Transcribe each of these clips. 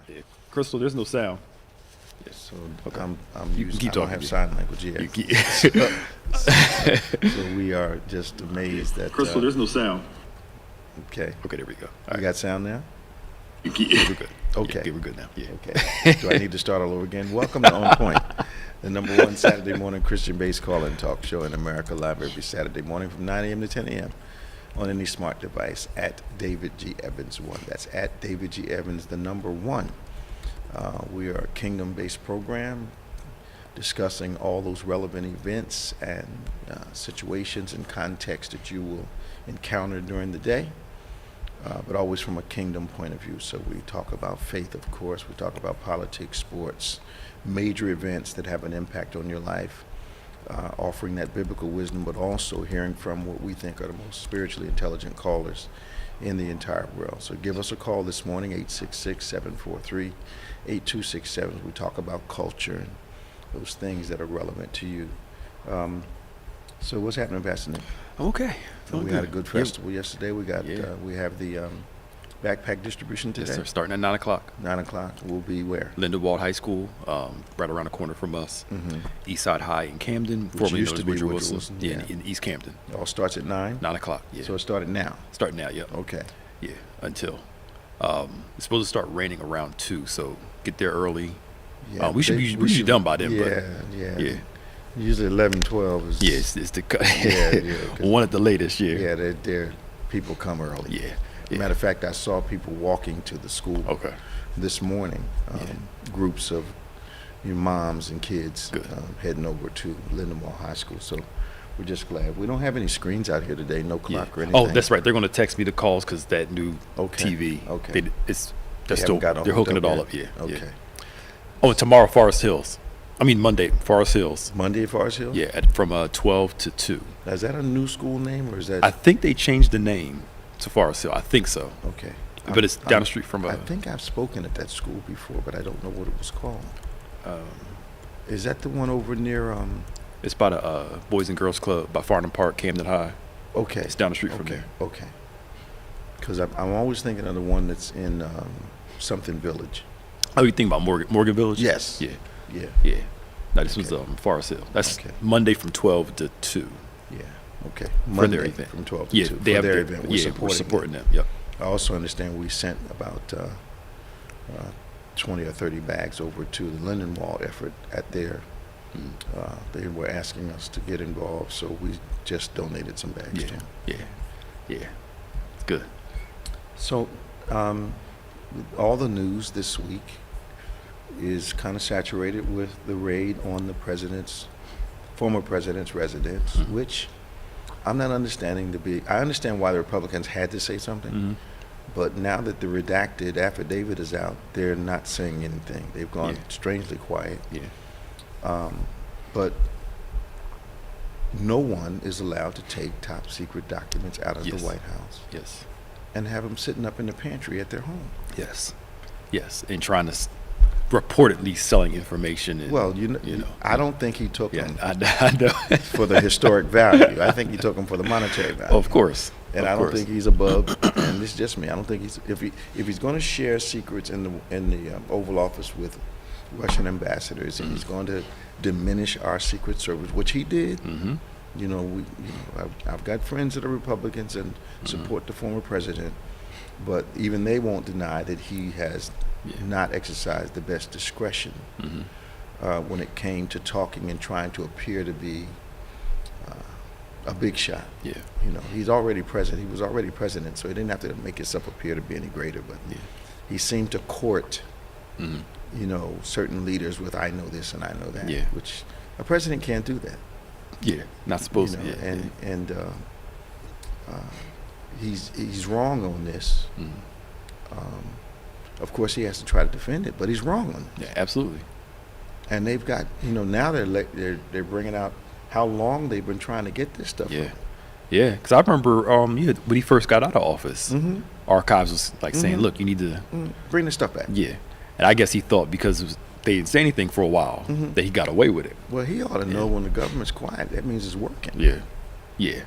Yeah. Crystal, there's no sound. So Okay. I'm You using, keep I don't talking, have yeah. sign language yet. You keep- So we are just amazed that. Crystal, there's no sound. Okay. Okay, there we go. You got sound now? We're good. Okay. Yeah, we're good now. Yeah. Okay. Do I need to start all over again? Welcome to On Point, the #1 Saturday morning Christian-based call-in talk show in America, live every Saturday morning from 9 a.m. to 10 a.m. on any smart device at David G. Evans 1. That's at David G. Evans, the #1. We are a kingdom-based program discussing all those relevant events and situations and context that you will encounter during the day, but always from a kingdom point of view. So we talk about faith, of course. We talk about politics, sports, major events that have an impact on your life, offering that biblical wisdom, but also hearing from what we think are the most spiritually intelligent callers in the entire world. So give us a call this morning, 866-743-8267. We talk about culture and those things that are relevant to you. So what's happening, Pastor Nick? Okay. We had a good festival yesterday. We got we have the backpack distribution today. Yes, sir. Starting at 9 o'clock. 9 o'clock. We'll be where? Lindenwold High School, right around the corner from us. Mm-hmm. Eastside High in Camden, Which formerly used known to as be Woodrow Woodrow Wilson. Wilson, Yeah, yeah. in East Camden. It all starts at 9? 9 o'clock, yeah. So it started now? Starting now, yeah. Okay. Yeah, until. It's supposed to start raining around 2, so get there early. Yeah, we should be done by then, yeah, yeah. Usually 11, 12 is... Yeah, it's the cut. Yeah. One at the latest, yeah. Yeah, people come early. Yeah. Matter of fact, I saw people walking to the school Okay. this morning, groups of moms and kids Good. Heading over to Lindenwold High School. So we're just glad. We don't have any screens out here today, no clock or anything. Oh, that's right. They're going to text me the calls because that new TV. Okay. They're hooking it all up. Yeah. Okay. Yeah. Oh, and tomorrow, Forest Hills. Monday, Forest Hills. Monday at Forest Hills? Yeah, from 12 to 2. Now, is that a new school name or is that? I think they changed the name to Forest Hill. I think so. Okay. But it's down the street from. I think I've spoken at that school before, but I don't know what it was called. Is that the one over near? It's by the Boys and Girls Club by Farnham Park, Camden High. Okay. It's down the street from there. Okay. Because I'm always thinking of the one that's in something Village. Oh, you think about Morgan Village? Yes. Yeah. Yeah. No, this was Forest Hill. That's Okay. Monday from 12 to 2. Yeah. Okay. For their Monday event. from 12 to Yeah, 2. they For have their event. We're we're supporting them. Yep. I also understand we sent about 20 or 30 bags over to the Lindenwold effort at their. They were asking us to get involved, so we just donated some bags to them. Yeah. It's good. So, all the news this week is kind of saturated with the raid on the former president's residence, which I'm not understanding I understand why the Republicans had to say something, but now that the redacted affidavit is out, they're not saying anything. They've gone strangely quiet. Yeah. But no one is allowed to take top secret documents out of the White House Yes. and have them sitting up in the pantry at their home. Yes. And trying to reportedly selling information. And, Well, I don't think he took them I know. for the historic value. I think he took them for the monetary value. Of course. And I don't think he's above. And this is just me. I don't think if he's going to share secrets in the Oval Office with Russian ambassadors, and he's going to diminish our Secret Service, which he did. I've got friends that are Republicans and support the former president, but even they won't deny that he has not exercised the best discretion when it came to talking and trying to appear to be a big shot. Yeah. He's already president. He was already president, so he didn't have to make himself appear to be any greater. But he seemed to court, certain leaders with "I know this and I know that," which a president can't do that. Yeah, not supposed to. And he's wrong on this. Of course, he has to try to defend it, but he's wrong on it. Yeah, absolutely. And they've got, now they're bringing out how long they've been trying to get this stuff. Yeah, because I remember when he first got out of office, Archives was saying, "Look, you need to bring the stuff back." Yeah, and I guess he thought because they didn't say anything for a while that he got away with it. Well, he ought to know when the government's quiet, that means it's working. Yeah,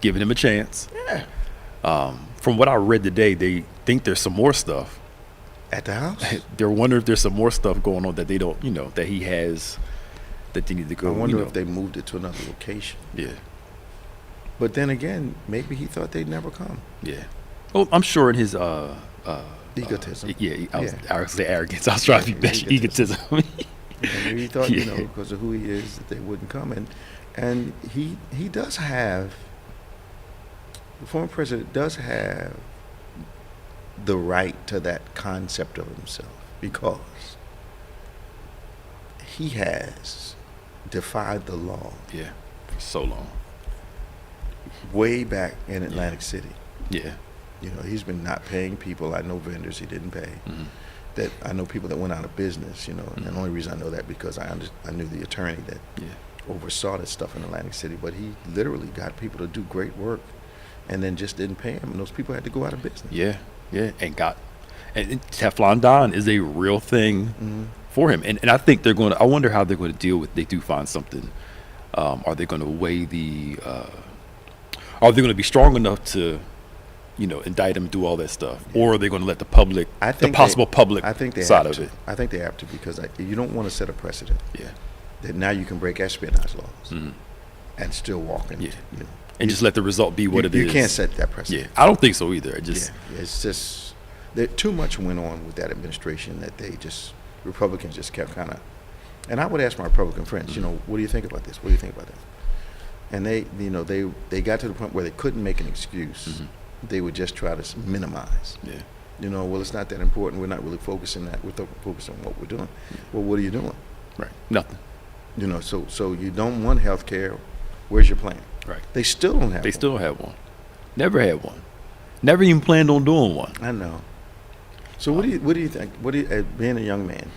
giving him a chance. Yeah. From what I read today, they think there's some more stuff At the house? They're wondering if there's some more stuff going on that they don't, that he has, that they need to go. I wonder if they moved it to another location. Yeah. But then again, maybe he thought they'd never come. Yeah. Well, I'm sure in his egotism. I was going to say arrogance. I was trying to be better. Egotism. Maybe he thought, because of who he is, that they wouldn't come. And he does have, the former president does have the right to that concept of himself, because he has defied the law. Yeah, for so long. Way back in Atlantic City. Yeah. He's been not paying people. I know vendors he didn't pay. Mm-hmm. That I know people that went out of business, and the only reason I know that because I knew the attorney that oversaw that stuff in Atlantic City. But he literally got people to do great work and then just didn't pay them, and those people had to go out of business. Yeah, and Teflon Don is a real thing for him. And I think I wonder how they're going to deal with, they do find something. Are they going to weigh are they going to be strong enough to, indict him and do all that stuff? Yeah. Or are they going to let the public, public side of it? I think they have to, because you don't want to set a precedent. Yeah. That now you can break espionage laws and still walk in. Yeah. And just let the result be what it is. You can't set that precedent. Yeah. I don't think so either. It's just, too much went on with that administration that Republicans just kept kind of, and I would ask my Republican friends, what do you think about this? What do you think about that? And they got to the point where they couldn't make an excuse. Mm-hmm. They would just try to minimize. Yeah. Well, it's not that important. We're not really focusing that. We're focusing on what we're doing. Well, what are you doing? Right. Nothing. So you don't want health care. Where's your plan? Right. They still don't have one. They still don't have one. Never had one. Never even planned on doing one. I know. So what do you think? Being a young man,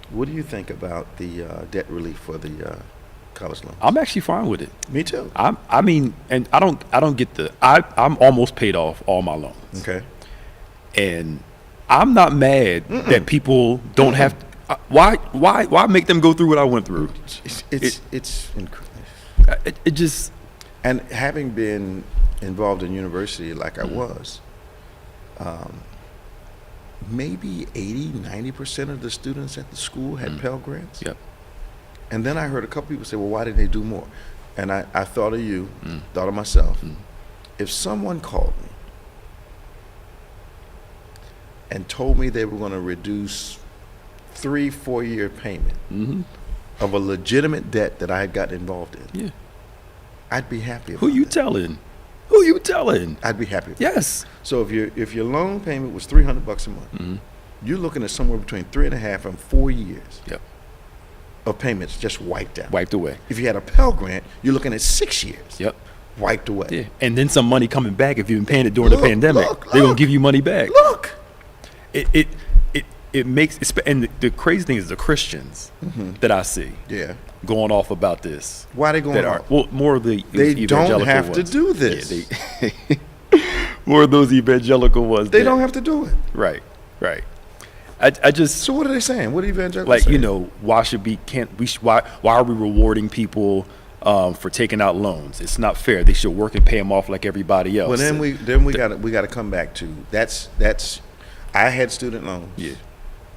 what do you think about the debt relief for the college loans? I'm actually fine with it. Me too. I'm almost paid off all my loans. Okay. And I'm not mad that people don't have. Why make them go through what I went through? It's incredible. It just. And having been involved in university like I was, maybe 80-90% of the students at the school had Pell Grants. Yep. And then I heard a couple people say, well, why didn't they do more? And I thought of you, thought of myself. If someone called me and told me they were going to reduce 3-4 year payment of a legitimate debt that I had gotten involved in, I'd be happy about Who you that. telling? Who you telling? I'd be happy about Yes. that. So if your loan payment was $300 a month, you're looking at somewhere between 3.5 and 4 years of payments just wiped out. Wiped away. If you had a Pell Grant, you're looking at 6 years. Yep. Wiped away. Yeah. And then some money coming back if you've been paying it during the pandemic. They're going to give you money back. Look. It makes, and the crazy thing is the Christians that I see going off about this. Why are they going off? Well, more of the They evangelical don't have ones. to do this. Yeah, more of those evangelical ones. They don't have to do it. Right. I just. So what are they saying? What are evangelicals saying? Why are we rewarding people for taking out loans? It's not fair. They should work and pay them off like everybody else. Well, then we got to come back to that's. I had student loans. Yeah.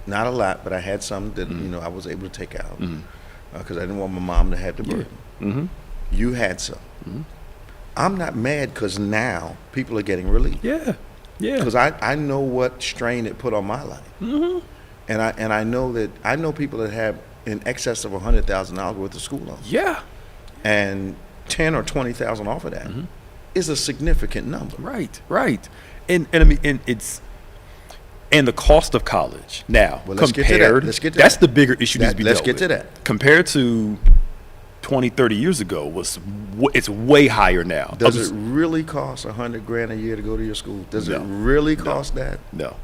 Not a lot, but I had some that I was able to take out because I didn't want my mom to have the burden. Mm-hmm. You had some. I'm not mad because now people are getting relief. Yeah. Because I know what strain it put on my life, and I know people that have in excess of $100,000 worth of school loans. Yeah. And 10 or 20,000 off of that is a significant number. Right. And I mean, and the cost of college now Let's get to that's that. the bigger issue to be Let's dealt get with. to that. Compared to 20, 30 years ago, it's way higher now. Does it really cost $100,000 a year to go to your school? Does it really cost that? No.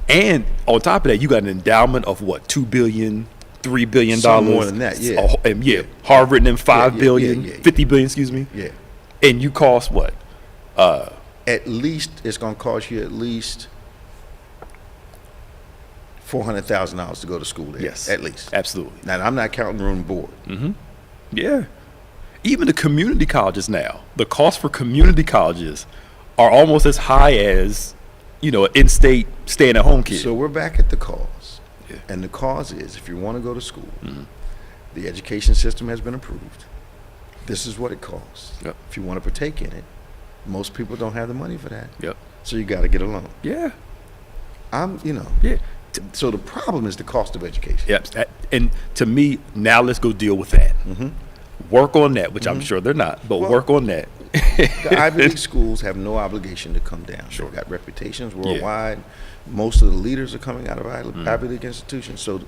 And on top of that, you got an endowment of what, $2 billion, $3 billion. Some more than that, yeah. Harvard and then $5 billion, $50 billion, excuse me. Yeah. And you cost what? At least it's going to cost you at least $400,000 to go to school there. Yes, at least. Absolutely. Now I'm not counting room and board. Yeah. Even the community colleges now, the cost for community colleges are almost as high as an in-state staying-at-home kid. So we're back at the cause. Yeah. And the cause is, if you want to go to school, Mhm. the education system has been approved. This is what it costs. Yep. If you want to partake in it, most people don't have the money for that. Yep. So you got to get a loan. Yeah. Yeah. So the problem is the cost of education. Yep. And to me, now let's go deal with that. Mm-hmm. Work on that, which I'm sure they're not, but Well, work on that. The Ivy League schools have no obligation to come down. Sure. They've got reputations worldwide. Most of the leaders are coming out of Ivy League institutions. So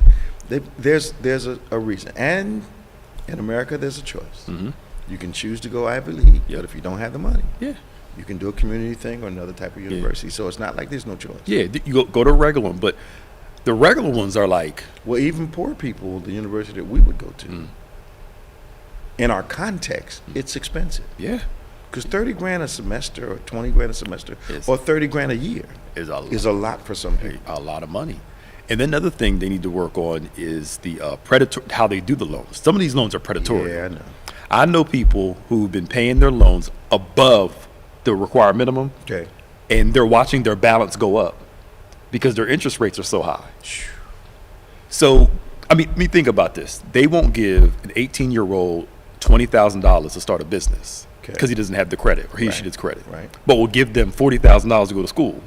there's a reason. And in America, there's a choice. Mm-hmm. You can choose to go Ivy League, Yep. but if you don't have the money, Yeah. you can do a community thing or another type of university. So it's not like there's no choice. Yeah. You go to a regular one, but the regular ones are like, Well, even poor people, the university that we would go to, Mm. in our context, it's expensive. yeah, Because 30 grand a semester or 20 grand a semester Yes. or 30 grand a year is is a lot for some people. a lot of money. And then another thing they need to work on is the how they do the loans. Some of these loans are predatory. Yeah, I know. I know people who've been paying their loans above the required minimum, Okay. and they're watching their balance go up because their interest rates are so high. So, I mean, think about this. They won't give an 18-year-old $20,000 to start a business Okay. because he doesn't have the credit, or he Right. should have credit. Right. But will give them $40,000 to go to school.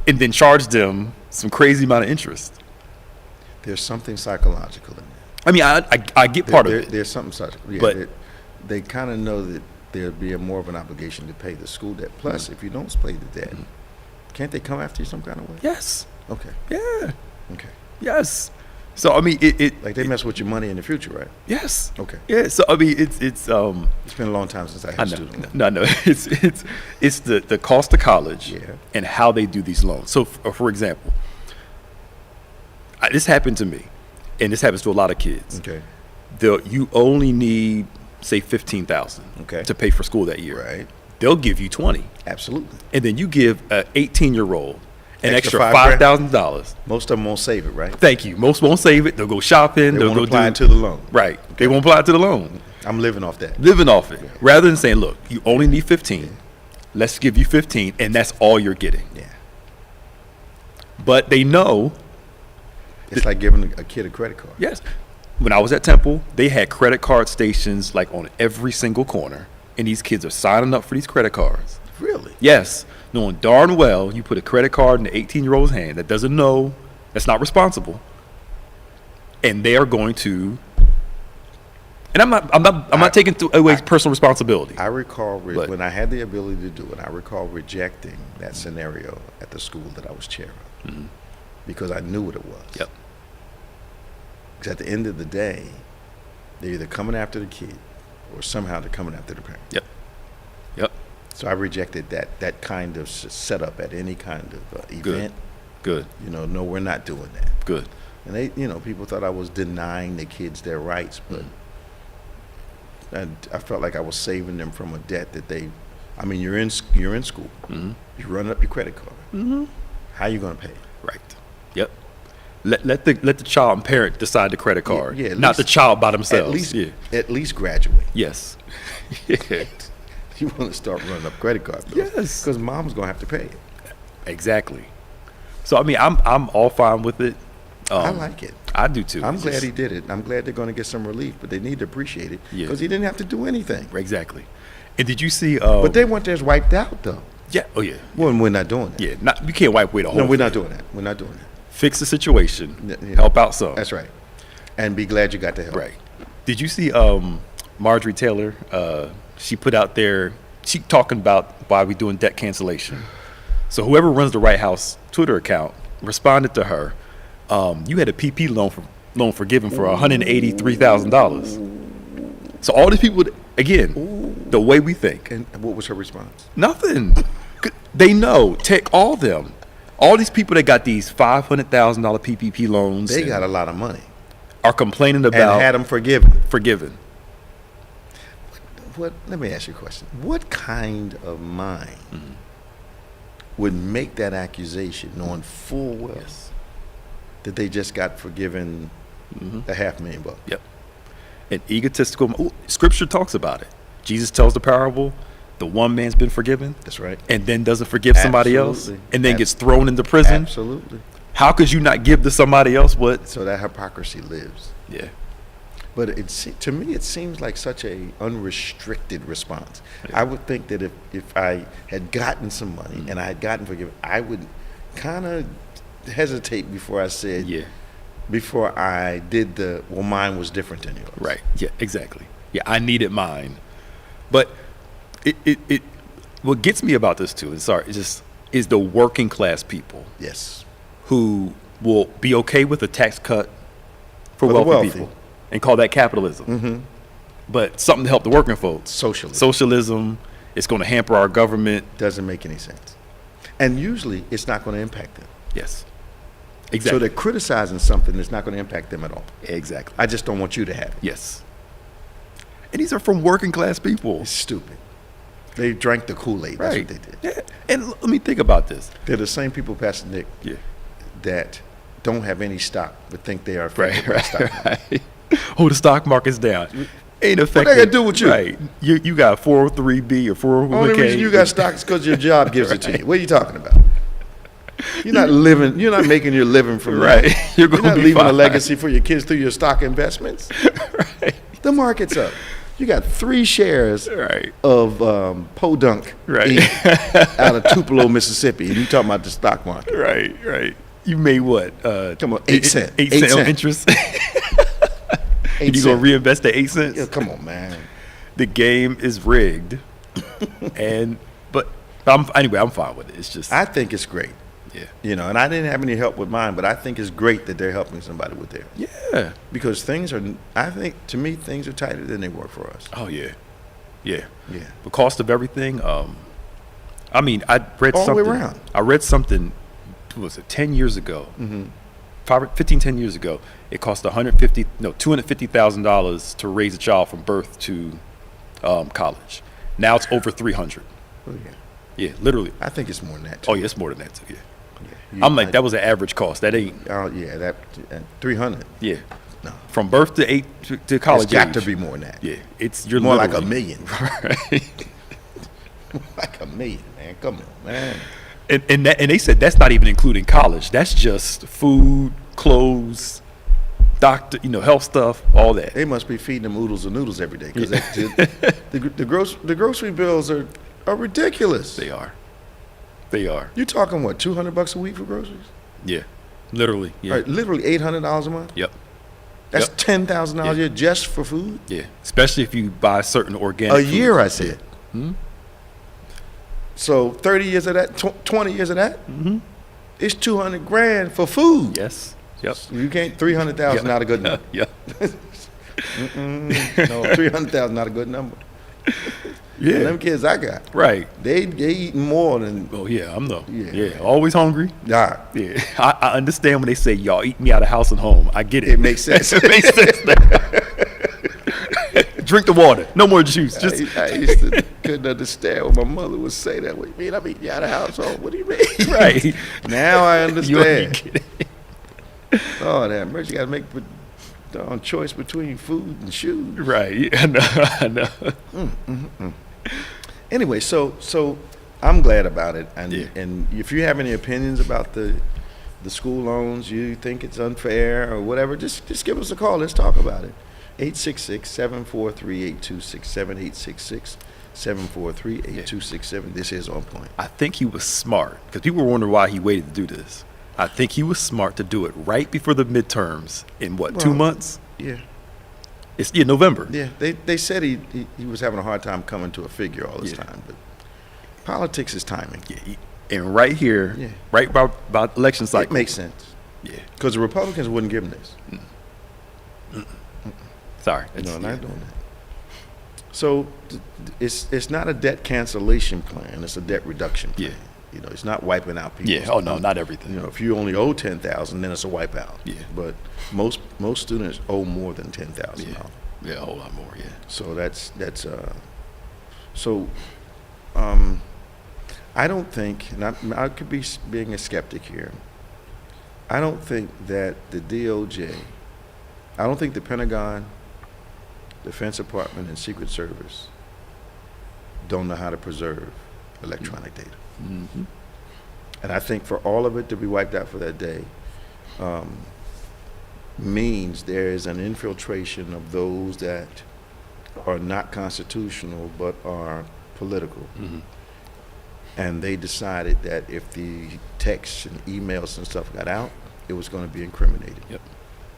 And then charge them some crazy amount of interest. There's something psychological in that. I mean, I get part of it. There's something psychological. Yeah, But- they kind of know that there'd be more of an obligation to pay the school debt. Plus, if you don't pay the debt, can't they come after you some kind of way? Yes. Okay. Yeah. Okay. Yes. So I mean, Like they mess with your money in the future, right? yes. Okay. Yeah. So I mean, it's It's been a long time since I had I a know. student loan. No. It's the cost of college Yeah. and how they do these loans. So for example, this happened to me, and this happens to a lot of kids. Okay. You only need say $15,000 Okay. to pay for school that year. Right. They'll give you 20, Absolutely. and then you give an 18-year-old an Extra extra $5,000. $5,000. Most of them won't save it, right? Thank you. Most won't save it. They'll go shopping. They They'll won't go apply do it to the loan. right. They won't apply it to the loan. I'm living off that. Living off it, rather than saying, "Look, you only need 15. Let's give you 15, and that's all you're getting." Yeah. But they know, It's like giving a kid a credit card. yes. When I was at Temple, they had credit card stations like on every single corner, and these kids are signing up for these credit cards. Really? Yes, knowing darn well you put a credit card in the 18-year-old's hand that doesn't know, that's not responsible, and they are going to. And I'm not taking away personal responsibility. I recall But- when I had the ability to do it, I recall rejecting that scenario at the school that I was chair of because I knew what it was. Yep. Because at the end of the day, they're either coming after the kid or somehow they're coming after the parent. Yep. Yep. So I rejected that kind of setup at any kind of event. Good. No, we're not doing that. Good. And they, people thought I was denying the kids their rights, but I felt like I was saving them from a debt that you're in school. Mm-hmm. You run up your credit card. Mm-hmm. How you going to pay? Right. Yep. Let the child and parent decide the credit card. Yeah, at not least- the child by themselves. At least graduate. Yes. You want to start running up credit card bills. Yes. Because mom's going to have to pay it. Exactly. So I mean, I'm all fine with it. I like it. I do too. I'm It's glad just- he did it. I'm glad they're going to get some relief, but they need to appreciate it Yeah. because he didn't have to do anything. Exactly. And did you see? But they want theirs wiped out, though. Yeah. Oh yeah. Well, we're not doing that. Yeah. You can't wipe away the whole. No, we're thing. not doing that. We're not doing that. Fix the situation. Yeah. Help out some. That's right. And be glad you got the help. Right. Did you see Marjorie Taylor? She put out there. She talking about why we doing debt cancellation. So whoever runs the White House Twitter account responded to her. You had a PP loan forgiven for $183,000. So all these people, again, the way we think, And what was her response? nothing. They know. Take all them. All these people that got these $500,000 PPP loans, They and got a lot of money are complaining and about had them forgiven. forgiven. Let me ask you a question. What kind of mind would make that accusation knowing full well Yes. that they just got forgiven $500,000? Yep. And egotistical. Scripture talks about it. Jesus tells the parable, the one man's been forgiven. That's right. And then doesn't forgive somebody else, Absolutely. and then gets thrown into prison. Absolutely. How could you not give to somebody else what? So that hypocrisy lives. Yeah. But to me, it seems like such a unrestricted response. Yeah. I would think that if I had gotten some money and I had gotten forgiven, I would kind of hesitate before I said, Yeah. before I did well, mine was different than yours. Right. Yeah, exactly. Yeah, I needed mine. But what gets me about this too, is the working class people Yes. who will be okay with a tax cut for the wealthy wealthy. people and call that capitalism. Mm-hmm. But something to help the working folks. Socialism It's going to hamper our government. doesn't make any sense. And usually it's not going to impact them. Yes. So Exactly. they're criticizing something that's not going to impact them at all. Exactly. I just don't want you to have it. Yes. And these are from working class people. It's stupid. They drank the Kool-Aid. That's Right. what they did. Yeah. And let me think about this. They're the same people, Pastor Nick, Yeah. that don't have any stock but think they are affected by Right. stock market. Right. Oh, the stock market's down. Ain't affected. What they got to do with you? Right. You got 403B or 401K. Only reason you got stock is because your job gives it to you. What are you talking about? You're not living. You're not making your living from Right. that. You're You're gonna not be leaving a fine. legacy for your kids through your stock investments. Right. The market's up. You got 3 shares Right. of Podunk Right. Inc. out of Tupelo, Mississippi, and you talking about the stock market. Right. Right. You made what? Come on, 8 cents. 8 8 cent cent. interest. 8 And you gonna cents. reinvest the 8 cents? Yeah, come on, man. The game is rigged. But I'm fine with it. It's just I think it's great. yeah. You know, and I didn't have any help with mine, but I think it's great that they're helping somebody with theirs. Yeah. Because to me, things are tighter than they were for us. Oh yeah. Yeah. Yeah. The cost of everything. I mean, I read All the something. way around. I read something. What was it? 10 years ago. Mm-hmm. 10 years ago. It cost $250,000 to raise a child from birth to college. Now it's over 300. Oh, yeah. Yeah, literally. I think it's more than that. Oh yeah, it's more than that too. Yeah. Yeah. I'm like, that was an average cost. That ain't. Oh, yeah, that 300. Yeah. No. From birth to to college. It's got age. to be more than that. Yeah, you're More like literally- $1 million. Right. Like $1 million, man. Come on, man. And they said that's not even including college. That's just food, clothes, doctor, health stuff, all that. They must be feeding them oodles and noodles every day because the grocery bills are ridiculous. They are. They are. You talking what, $200 a week for groceries? Yeah. Literally. Yeah. Right, literally $800 a month. Yep. That's Yep. $10,000 a Yeah. year just for food. Yeah. Especially if you buy certain organic. A year, foods. I said. Hmm? So 30 years of that, 20 years of that, Mm-hmm. it's $200,000 for food. Yes. Yep. You can't 300,000 not a good number. Yeah. No, 300,000 not a good number. Yeah. Them kids I got, Right. they eating more than Oh yeah, I'm the Yeah. always hungry. nah. Yeah, I understand when they say y'all eat me out of house and home. I get it. It makes sense. It makes sense. Drink the water. No more juice. Just I used to couldn't understand when my mother would say that. What do you mean I'm eating you out of household? What do you mean? right. Now I You understand. get it. Oh, that merch, you got to make a choice between food and shoes. Right. Yeah, I know. Anyway, so I'm glad about it. And Yeah. and if you have any opinions about the school loans, you think it's unfair or whatever, just give us a call. Let's talk about it. 866-743-8267, 866-743-8267. This is On Point. I think he was smart because people were wondering why he waited to do this. I think he was smart to do it right before the midterms in 2 Well, months? Yeah. It's November. Yeah, they said he was having a hard time coming to a figure all this Yeah. time, but politics is timing. Yeah, and right here, Yeah. right about election cycle. It makes sense Yeah. because the Republicans wouldn't give him this. Sorry. No, It's- not doing that. So it's not a debt cancellation plan; it's a debt reduction plan. Yeah. You know, it's not wiping out people. Yeah. Oh no, not everything. You know, if you only owe 10,000, then it's a wipeout. Yeah. But most students owe more than 10,000. Yeah. Yeah, a whole lot more. Yeah. So I don't think, and I could be being a skeptic here. I don't think that the DOJ, I don't think the Pentagon, Defense Department, and Secret Service don't know how to preserve electronic data. Mm-hmm. And I think for all of it to be wiped out for that day means there is an infiltration of those that are not constitutional but are political. Mm-hmm. And they decided that if the texts and emails and stuff got out, it was going to be incriminating. Yep.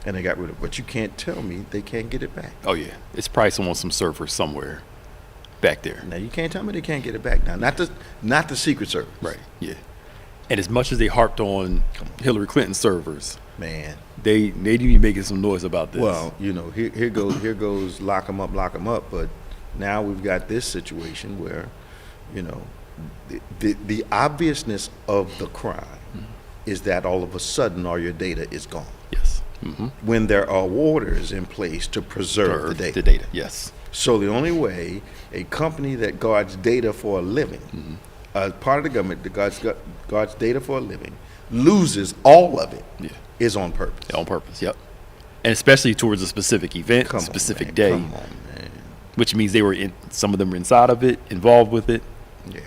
And they got rid of it. But you can't tell me they can't get it back. Oh yeah, it's probably on some server somewhere back there. Now you can't tell me they can't get it back now. Not the Secret Service. Right. Yeah. And as much as they harped on Hillary Clinton servers, Man. they need to be making some noise about this. Well, you know, here goes lock 'em up. But now we've got this situation where, you know, the obviousness of the crime is that all of a sudden all your data is gone. Yes. Mm-hmm. When there are orders in place to preserve the data. The data. Yes. So the only way a company that guards data for a living, part of the government that guards data for a living, loses all of it is on purpose. On purpose. Yep. And especially towards a specific event, specific day. Come on, man. Which means some of them were inside of it, involved with it. Yeah.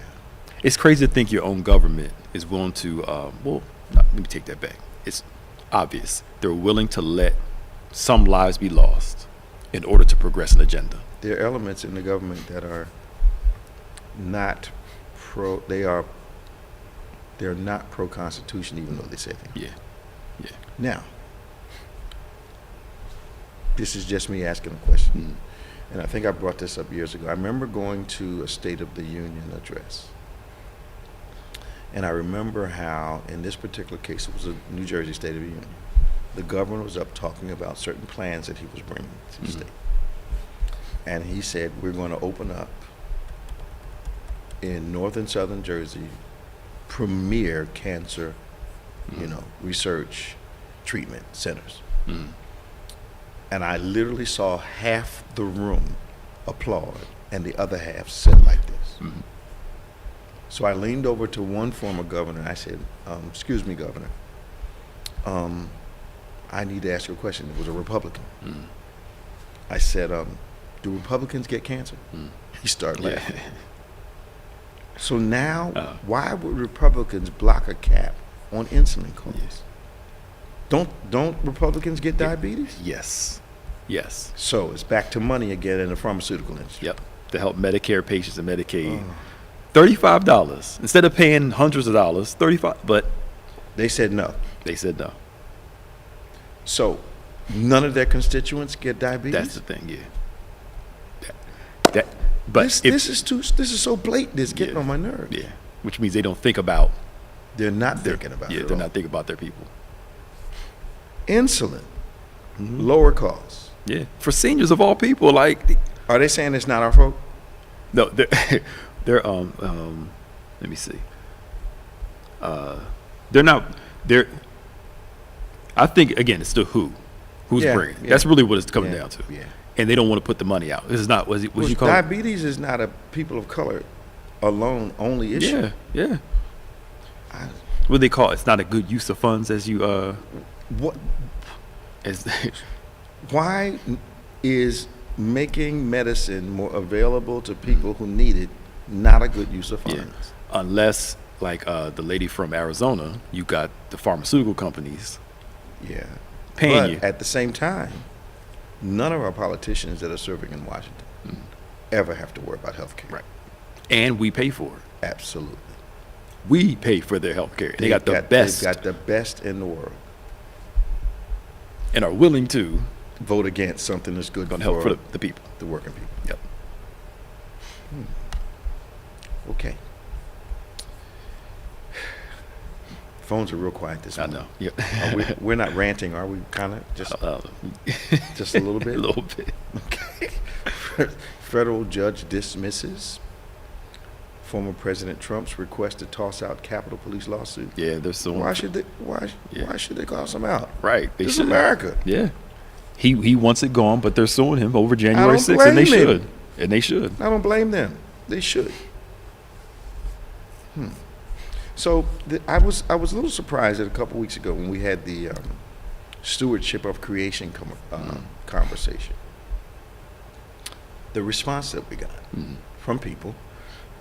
It's crazy to think your own government is willing to, let me take that back. It's obvious. They're willing to let some lives be lost in order to progress an agenda. There are elements in the government that are not they're not pro-Constitution, even though they say they are. Yeah. Yeah. Now, this is just me asking a question. And I think I brought this up years ago. I remember going to a State of the Union address. And I remember how, in this particular case, it was a New Jersey State of the Union, the governor was up talking about certain plans that he was bringing to the state. And he said, we're going to open up in northern southern Jersey premier cancer, research treatment centers. And I literally saw half the room applaud and the other half sit like this. So I leaned over to one former governor and I said, excuse me, Governor, I need to ask you a question. It was a Republican. I said, do Republicans get cancer? He started laughing. So now, why would Republicans block a cap on insulin costs? Don't Republicans get diabetes? Yes. Yes. So it's back to money again in the pharmaceutical industry. Yep. To help Medicare patients and Medicaid. $35 instead of paying hundreds of dollars. $35, but they said no. They said no. So none of their constituents get diabetes. That's the thing, yeah. But this is so blatant. It's getting on my nerves. Yeah, which means they don't think about. They're not thinking about. Yeah, it they're all. not thinking about their people. Insulin, lower costs. Yeah, for seniors of all people, like. Are they saying it's not our fault? No, they're let me see. They're not. I think again, it's the who's bringing. Yeah. That's really what it's coming down to. Yeah. And they don't want to put the money out. This is not what you call diabetes is not a people of color alone only issue. Yeah. What they call it? It's not a good use of funds as you What? as Why is making medicine more available to people who need it not a good use of funds? Unless like the lady from Arizona, you got the pharmaceutical companies paying you. At the same time, none of our politicians that are serving in Washington ever have to worry about health care. Right. And we pay for it. Absolutely. We pay for their health care. They got the best. They've got the best in the world. And are willing to vote against something that's good gonna help for the people. The working people. Yep. Okay. Phones are real quiet this morning. I know. Yep. We're not ranting, are we? Kind of just a little bit. A little bit. Okay. Federal judge dismisses former President Trump's request to toss out Capitol Police lawsuit. Yeah, they're suing. Why should they toss him out? Right. This is America. Yeah. He wants it gone, but they're suing him over January 6th, and they should. And they should. I don't blame them. They should. So I was a little surprised that a couple weeks ago when we had the Stewardship of Creation conversation, the response that we got from people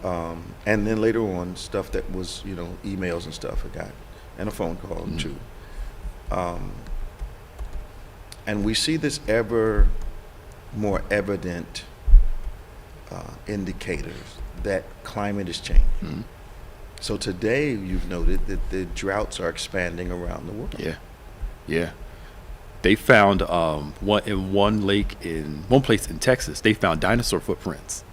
And then later on, stuff that was, emails and stuff I got, and a phone call too. And we see this ever more evident indicators that climate is changing. So today, you've noted that the droughts are expanding around the world. Yeah. They found one place in Texas. They found dinosaur footprints.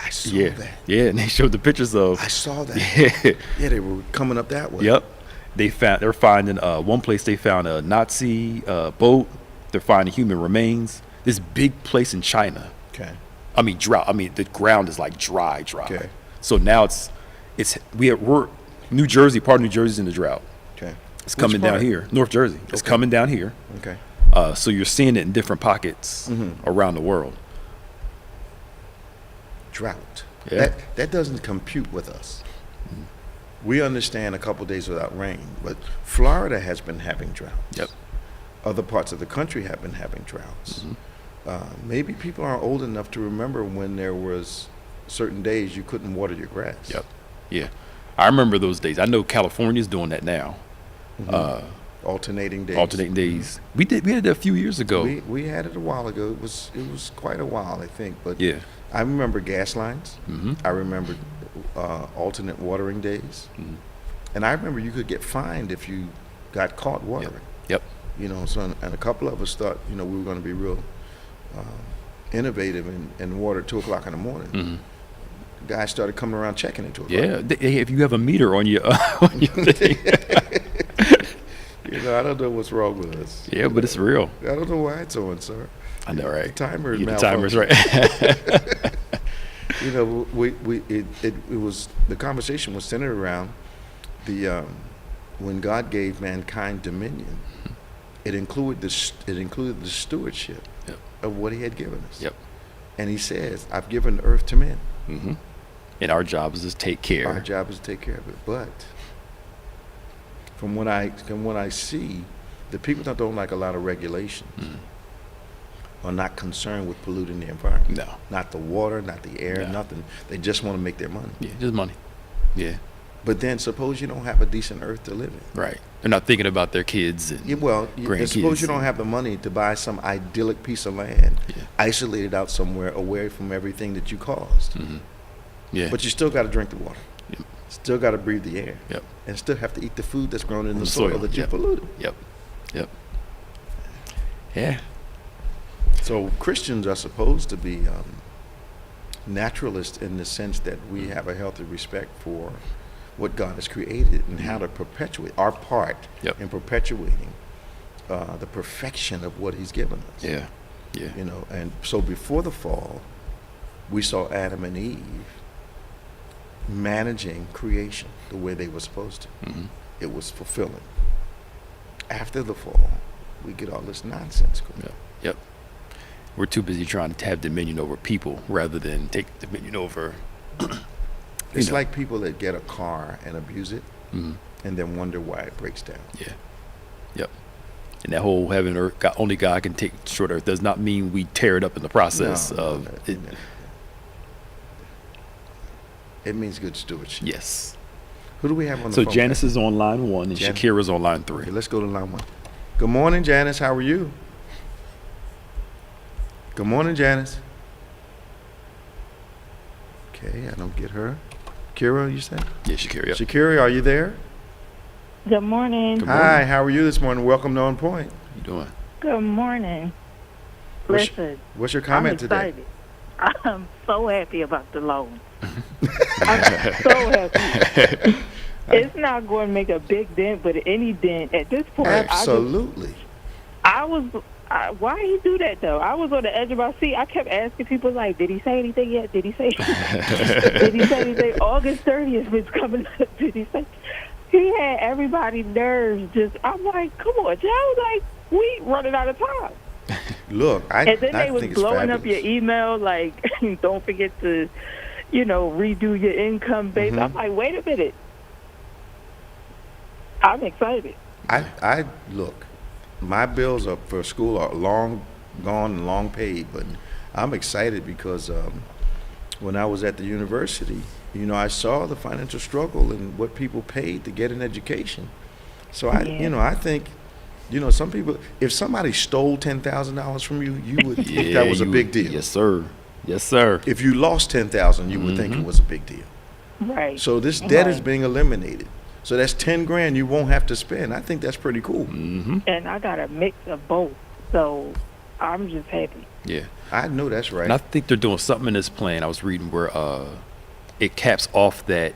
I saw that. Yeah, and they showed the pictures of. I saw that. Yeah, Yeah, they were coming up that way. Yep. They're finding one place. They found a Nazi boat. They're finding human remains. This big place in China. Okay. I mean drought. I mean the ground is like dry. Okay. So now we're New Jersey. Part of New Jersey's in the drought. Okay. It's coming down here, North Jersey. It's coming down here. Okay. So you're seeing it in different pockets around the world. Drought. Yeah. That doesn't compute with us. We understand a couple days without rain, but Florida has been having droughts. Yep. Other parts of the country have been having droughts. Maybe people aren't old enough to remember when there was certain days you couldn't water your grass. Yep. Yeah. I remember those days. I know California's doing that now. Alternating days. Alternating days. We had it a few years ago. We had it a while ago. It was quite a while, I think. But yeah. I remember gas lines. I remember alternate watering days. And I remember you could get fined if you got caught watering. Yep. So and a couple of us thought, we were going to be real innovative and water at 2 o'clock in the morning. Guys started coming around checking it 2 o'clock. Yeah. If you have a meter on your thing. I don't know what's wrong with us. Yeah, but it's real. I don't know why it's on, sir. I know, right? The timer is the timer's right. It was the conversation was centered around the when God gave mankind dominion. It included the stewardship of what He had given us. Yep. And He says, "I've given the earth to men." And our job is to take care. Our job is to take care of it. But from what I see, the people that don't like a lot of regulations are not concerned with polluting the environment. No. Not the water, not the air, nothing. They just want to make their money. Yeah, just money. Yeah. But then suppose you don't have a decent earth to live in. Right. They're not thinking about their kids and grandkids. Suppose you don't have the money to buy some idyllic piece of land, isolated out somewhere away from everything that you caused. Yeah. But you still got to drink the water. Yep. Still got to breathe the air. Yep. And still have to eat the food that's grown in the soil that you polluted. Yep. Yeah. So Christians are supposed to be naturalists in the sense that we have a healthy respect for what God has created and how to perpetuate our part in perpetuating the perfection of what He's given us. Yeah. And so before the fall, we saw Adam and Eve managing creation the way they were supposed to. It was fulfilling. After the fall, we get all this nonsense going. Yep. We're too busy trying to have dominion over people rather than take dominion over. It's like people that get a car and abuse it and then wonder why it breaks down. Yeah. Yep. And that whole heaven or earth, only God can take short earth does not mean we tear it up in the process of it. It means good stewardship. Yes. Who do we have on the phone? phone? So Janice is on line 1 and Shakira's on line 3. Okay, let's go to line 1. Good morning, Janice. How are you? Good morning, Janice. Okay, I don't get her. Kira, you said? Yeah, Shakira. Yep. Shakira, are you there? Good morning. Hi, how are you this morning? Welcome to OnPointe. How you doing? Good morning. Listen, What's your comment today? I'm so happy about the loan. I'm so happy. It's not going to make a big dent, but any dent at this point. Absolutely. Why he do that though? I was on the edge of my seat. I kept asking people like, "Did he say anything yet? Did he say? Did he say anything? August 30th is coming up. Did he say?" He had everybody's nerves just. I'm like, "Come on, Joe! Like we running out of time." Look, and then they was blowing up your email like, "Don't forget to, redo your income base." I'm like, wait a minute. I'm excited. I look. My bills for school are long gone and long paid, but I'm excited because when I was at the university, I saw the financial struggle and what people paid to get an education. So I think, some people, if somebody stole $10,000 from you, you would think that was a big deal. Yes, sir. Yes, sir. If you lost $10,000, you would think it was a big deal. Right. So this debt is being eliminated. So that's $10,000 you won't have to spend. I think that's pretty cool. Mm-hmm. And I got a mix of both, so I'm just happy. Yeah. I know that's right. And I think they're doing something in this plan. I was reading where it caps off that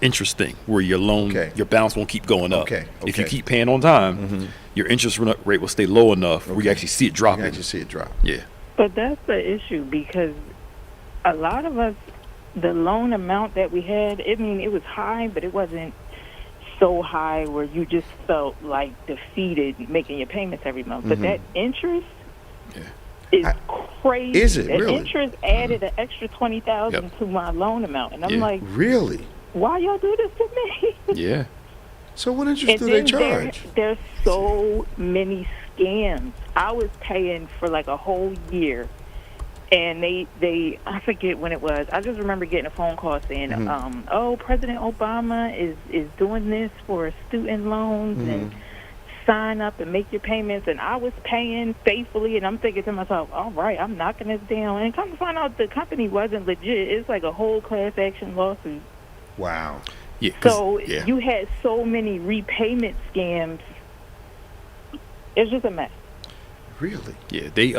interest thing, where your loan, your balance won't keep going up. Okay. If you keep paying on time, your interest rate will stay low enough where you actually see it dropping. You actually see it drop. Yeah. But that's the issue, because a lot of us, the loan amount that we had, it was high, but it wasn't so high where you just felt like defeated making your payments every month. But that interest is crazy. Is it that really? interest added an extra $20,000 to my loan amount, and I'm like, really? Why y'all do this to me? Yeah. So what interest do they charge? There's so many scams. I was paying for like a whole year, and they I forget when it was. I just remember getting a phone call saying, President Obama is doing this for student loans and sign up and make your payments. And I was paying faithfully, and I'm thinking to myself, all right, I'm knocking this down. And come to find out the company wasn't legit. It's like a whole class action lawsuit. Wow. Yeah. So you had so many repayment scams. It's just a mess. Really? Yeah. They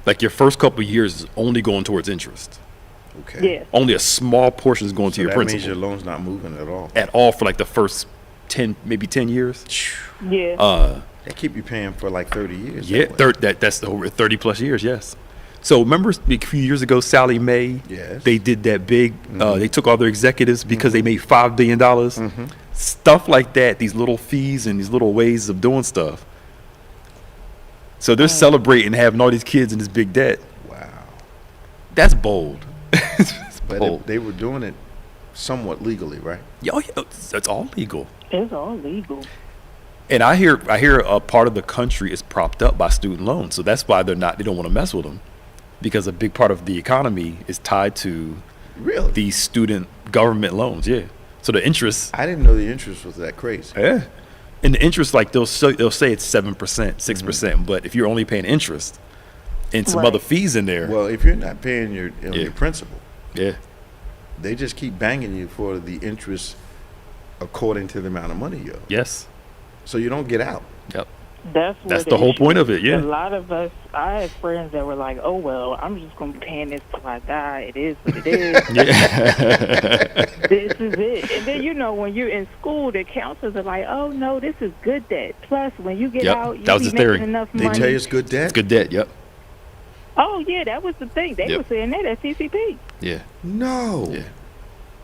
like your first couple of years is only going towards interest. Okay. Yeah. Only a small portion is going to your that principal. Means your loan's not moving at all. At all for like the first 10, maybe 10 years. Yeah. They keep you paying for like 30 years. Yeah. That's the whole 30 plus years. Yes. So remember a few years ago, Sally Mae, they did that big, they took all their executives because they made $5 billion. Stuff like that, these little fees and these little ways of doing stuff. So they're celebrating having all these kids in this big debt. Wow. That's bold. But they were doing it somewhat legally, right? Yeah, that's all legal. It's all legal. And I hear a part of the country is propped up by student loans. So that's why they don't want to mess with them. Because a big part of the economy is tied to these student government loans. Yeah. So the interest. I didn't know the interest was that crazy. Yeah. And the interest, like they'll say it's 7%, 6%, but if you're only paying interest and some other fees in there. Well, if you're not paying your principal, they just keep banging you for the interest according to the amount of money you owe. Yes. So you don't get out. Yep. That's the whole point of it. Yeah. A lot of us, I had friends that were like, "Oh well, I'm just gonna be paying this till I die. It is what it is. This is it." And then when you're in school, the counselors are like, "Oh no, this is good debt. Plus, when you get out, you be making enough money." They tell you it's good debt. It's good debt. Yep. Oh yeah, that was the thing. They were saying that at CCP. Yeah. No.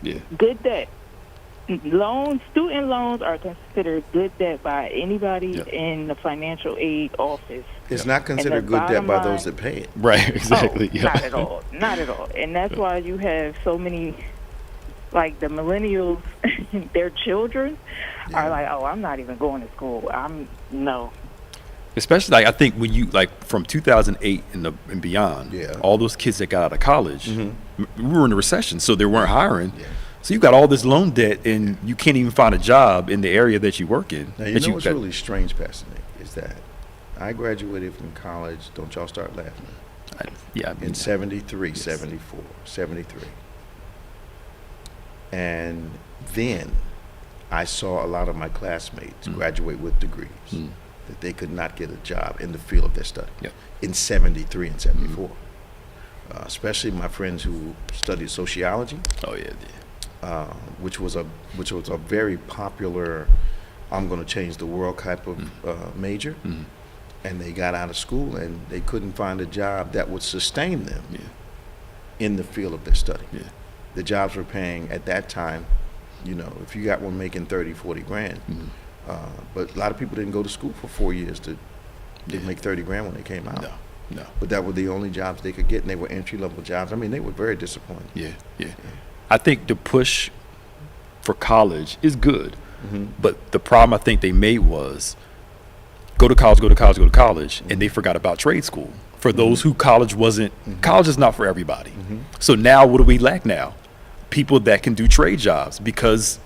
Yeah. Good debt. Student loans are considered good debt by anybody in the financial aid office. It's not considered good debt by those that pay it. Right, exactly. Not at all. Not at all. And that's why you have so many, like the millennials, their children are like, "Oh, I'm not even going to school. No." Especially, I think when you, from 2008 and beyond, all those kids that got out of college, we were in a recession, so they weren't hiring. Yeah. So you got all this loan debt, and you can't even find a job in the area that you work in. Now, what's really strange, Pastor Nick, is that I graduated from college. Don't y'all start laughing. In 73, 74, 73. And then I saw a lot of my classmates graduate with degrees that they could not get a job in the field of their study in 73 and 74. Especially my friends who studied sociology. Oh, yeah. Which was a very popular, I'm going to change the world type of major, and they got out of school and they couldn't find a job that would sustain them in the field of their study. Yeah. The jobs were paying at that time, if you got one making 30, 40 grand, but a lot of people didn't go to school for 4 years to make 30 grand when they came out. No. But that were the only jobs they could get, and they were entry-level jobs. I mean, they were very disappointed. Yeah. I think the push for college is good, but the problem I think they made was go to college, and they forgot about trade school for those who college wasn't. College is not for everybody. Mm-hmm. So now, what do we lack now? People that can do trade jobs, because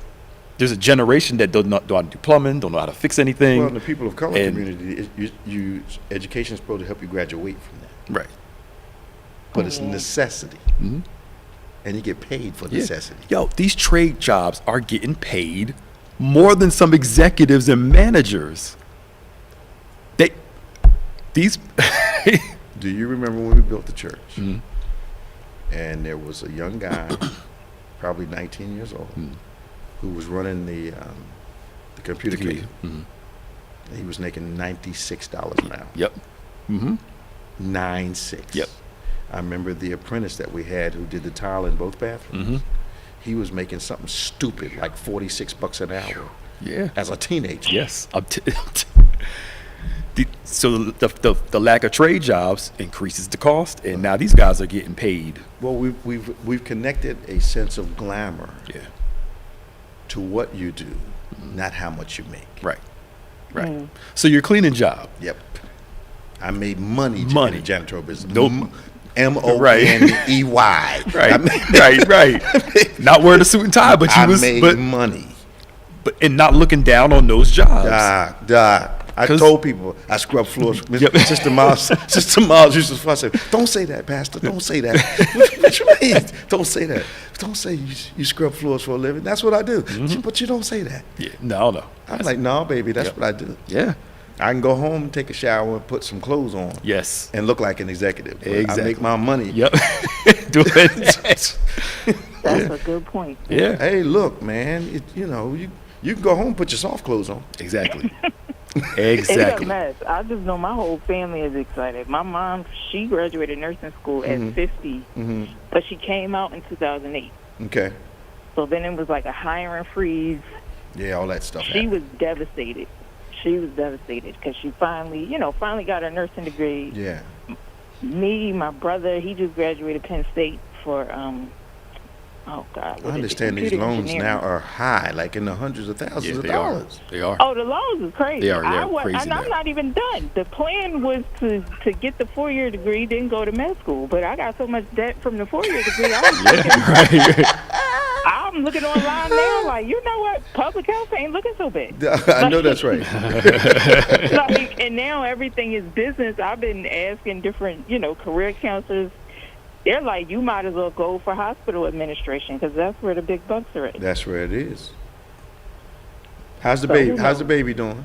there's a generation that don't know how to do plumbing, don't know how to fix anything. Well, in the people of color And- community, education is supposed to help you graduate from that, Right. but it's a necessity, Mhm. and you get paid for Yeah. necessity. Yo, these trade jobs are getting paid more than some executives and managers. These. Do you remember when we built the church? Mhm. And there was a young guy, probably 19 years old, who was running the computer case. Mhm. He was making $96 an hour. Yep. Mm-hmm. 9.6. Yep. I remember the apprentice that we had who did the tile in both bathrooms. Mm-hmm. He was making something stupid like $46 an hour Yeah. as a teenager. Yes. So the lack of trade jobs increases the cost, and now these guys are getting paid. Well, we've connected a sense of glamour Yeah. to what you do, not how much you make. Right. Right. So your cleaning job. Yep. I made money in Money. the janitorial business. Nope. MONEY. Right. Right. Not wearing a suit and tie, but I made money. but and not looking down on those jobs. I 'Cause- told people I scrub floors. Yep. Sister Miles used to fuss. I said, "Don't say that, Pastor. Don't say that." What you mean? Don't say that. Don't say you scrub floors for a living. That's what I do. But you don't say that. Yeah. No. I'm like, no, baby. That's what I do. Yeah. I can go home, take a shower, and put some clothes on, Yes. and look like an executive. But Exactly. I make my money. Yep. Do it. That's a good point. Yeah. Hey, look, man. You can go home, and put your soft clothes on. Exactly. It's a Exactly. mess. I just know my whole family is excited. My mom, she graduated nursing school at 50, but she came out in 2008. Okay. So then it was like a hiring freeze. Yeah, all that stuff. She happened. was devastated. She was devastated because she finally got her nursing degree. Yeah. Me, my brother, he just graduated Penn State for, I understand these loans now are high, like in the hundreds of thousands of they dollars. are. They are. Oh, the loans is crazy. They are crazy and now. I'm not even done. The plan was to get the 4-year degree, then go to med school. But I got so much debt from the 4-year degree. I'm looking online now, like, you know what? Public health ain't looking so bad. I know that's right. Like, and now everything is business. I've been asking different, career counselors. They're like, you might as well go for hospital administration because that's where the big bucks are at. That's where it is. How's the So, baby? How's the baby doing?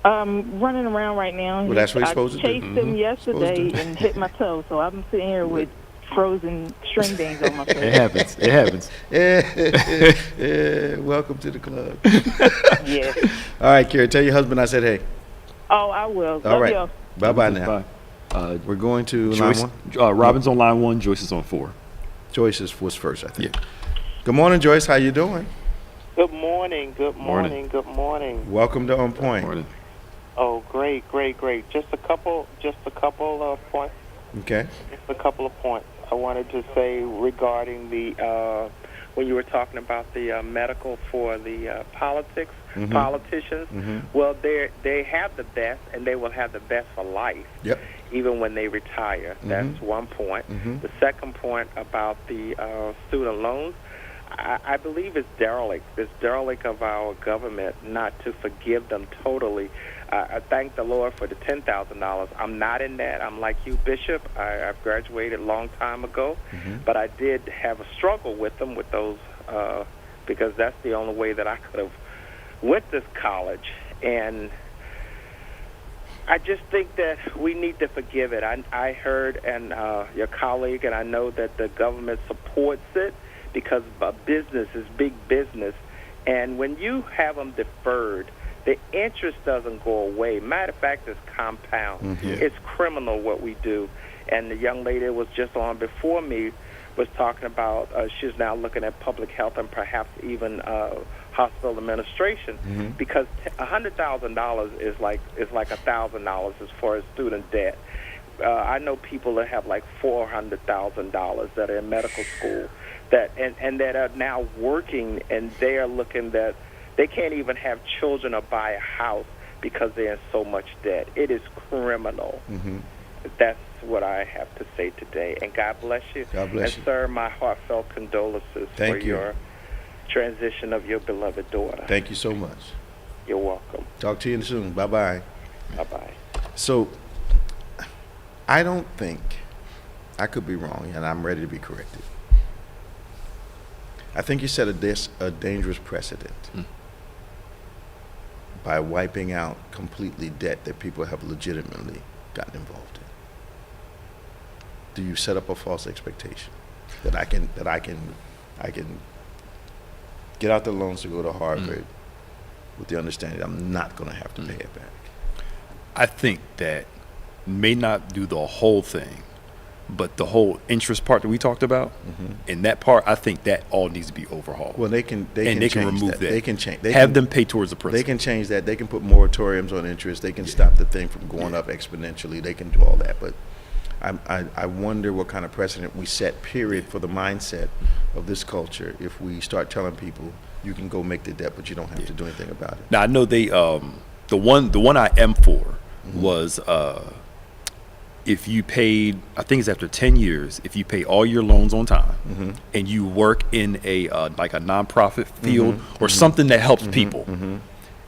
Running around right now. Well, that's what he's supposed to do. I chased him yesterday and hit my toe, so I'm sitting here with frozen string beans on my face. It happens. Yeah. Welcome to the club. Yeah. All right, Kara, tell your husband I said hey. Oh, I will. All Love right. y'all. Bye-bye now. Bye. We're going to Joyce, line one. Robin's on line 1. Joyce is on 4. Joyce was first, I think. Yeah. Good morning, Joyce. How you doing? Good morning. Good Morning. morning. Good morning. Welcome to OnPointe. Morning. Oh, great. Just a couple of points. Okay. Just a couple of points. I wanted to say regarding the when you were talking about the medical for the politicians. Well, they have the best, and they will have the best for life. Yep. Even when they retire. That's one point. The second point about the student loans, I believe it's derelict. It's derelict of our government not to forgive them totally. I thank the Lord for the $10,000. I'm not in that. I'm like you, Bishop. I've graduated a long time ago, but I did have a struggle with them, with those, because that's the only way that I could have went to college. And I just think that we need to forgive it. I heard, and your colleague, and I know that the government supports it because business is big business. And when you have them deferred, the interest doesn't go away. Matter of fact, it's compound. It's criminal what we do. And the young lady that was just on before me was talking about she's now looking at public health and perhaps even hospital administration because $100,000 is like $1,000 as far as student debt. I know people that have like $400,000 that are in medical school that and that are now working, and they are looking that they can't even have children or buy a house because they're in so much debt. It is criminal. that's what I have to say today. And God bless you. God bless you. And, sir, my heartfelt condolences Thank for you. your transition of your beloved daughter. Thank you so much. You're welcome. Talk to you soon. Bye-bye. Bye-bye. So, I don't think, I could be wrong, and I'm ready to be corrected. I think you set a dangerous precedent by wiping out completely debt that people have legitimately gotten involved in. Do you set up a false expectation that I can get out the loans to go to Harvard with the understanding that I'm not going to have to pay it back? I think that may not do the whole thing, but the whole interest part that we talked about, in that part, I think that all needs to be overhauled. Well, they can remove that. that. They can change. Have them pay towards the principal. They can change that. They can put moratoriums on interest. They can stop the thing from going up exponentially. They can do all that. But I wonder what kind of precedent we set, period, for the mindset of this culture if we start telling people you can go make the debt, but you don't have to do anything about it. Now I know they the one I am for was if you paid, I think it's after 10 years, if you pay all your loans on time and you work in a like a nonprofit field or something that helps people,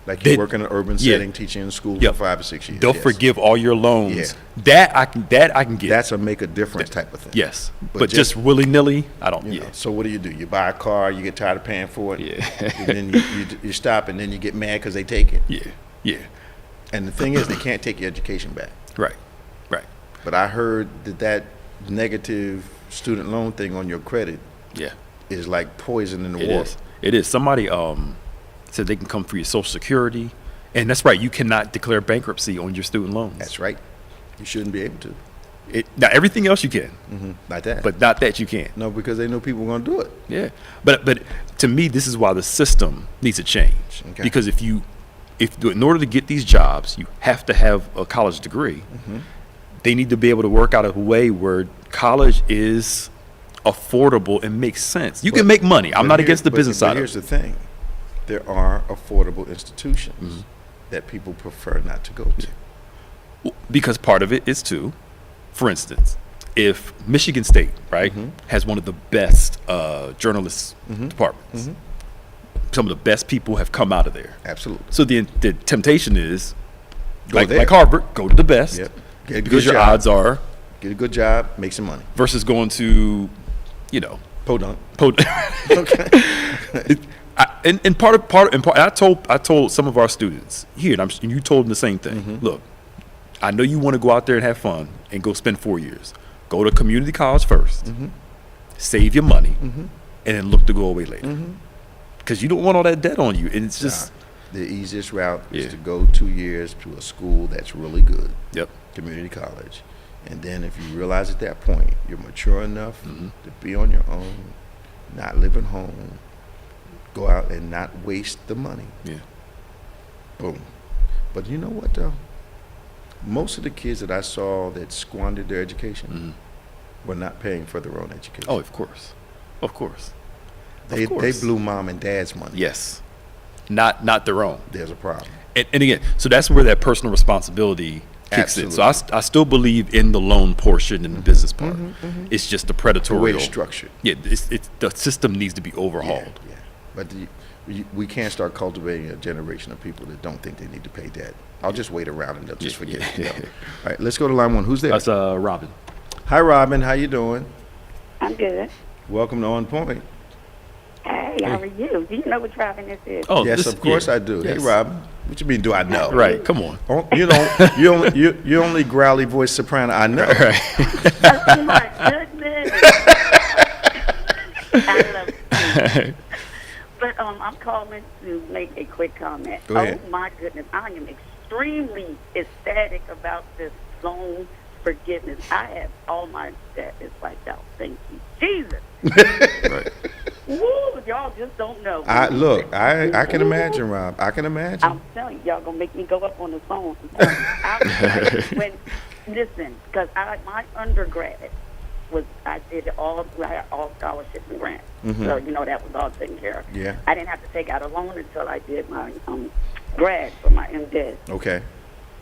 Like you work in an urban setting, teaching in school for 5 or 6 years. they'll forgive all your loans. Yeah. That I can get. That's a make a difference type of thing. Yes, but just willy nilly, I don't. You know, so what do? You buy a car, you get tired of paying for it, and then you stop, and then you get mad because they take it. Yeah. And the thing is, they can't take your education back. Right. But I heard that negative student loan thing on your credit is like poison in the water. It is. Somebody said they can come for your Social Security, and that's right. You cannot declare bankruptcy on your student loans. That's right. You shouldn't be able to. Now everything else you can, Like that. but not that you can't. No, because they know people are going to do it. Yeah, but to me, this is why the system needs to change. Okay. Because in order to get these jobs, you have to have a college degree. They need to be able to work out a way where college is affordable and makes sense. You can make money. I'm not against the business side of it. Here's the thing. There are affordable institutions that people prefer not to go to. Because part of it is too, for instance, if Michigan State, right, has one of the best journalists departments, some of the best people have come out of there. Absolutely. So the temptation is, like there. Harvard, go to the best. Yep. Get a Because good your job. odds are, Get a good job, make some money. versus going to, Podunk. Okay. And I told some of our students here, and you told them the same thing. Look, I know you want to go out there and have fun and go spend 4 years. Go to community college first, save your money, and then look to go away later. Because you don't want all that debt on you, and it's just the easiest route is to go 2 years to a school that's really good. Community college. And then if you realize at that point you're mature enough to be on your own, not live at home, go out and not waste the money. Boom. But you know what though? Most of the kids that I saw that squandered their education were not paying for their own education. Oh, of course. They blew mom and dad's money. Yes. Not their own. There's a problem. And again, so that's where that personal responsibility kicks in. So I still believe in the loan portion and the business part. It's just the predatory. The way it's structured. Yeah, the system needs to be overhauled. Yeah. But we can't start cultivating a generation of people that don't think they need to pay debt. I'll just wait around and they'll just forget it. All right, let's go to line one. Who's there? That's Robin. Hi, Robin. How you doing? I'm good. Welcome to On Point. Hey, how are you? Do you know what driving this is? Oh, Yes, of course I do. Yes. Hey, Robin. What you mean? Do I know? Right. Come on. Oh, you only growly voice soprano I know. Right. Oh, my goodness. I love you. But I'm calling to make a quick comment. Go ahead. Oh, my goodness. I am extremely ecstatic about this loan forgiveness. I have all my debt is wiped out. Thank you, Jesus. Right. Woo, y'all just don't know. I can imagine, Rob. I can imagine. I'm telling you, y'all gonna make me go up on the phone. Listen, because my undergrad I did all scholarships and grants. So that was all taken care of. Yeah. I didn't have to take out a loan until I did my grad for my MDiv. Okay.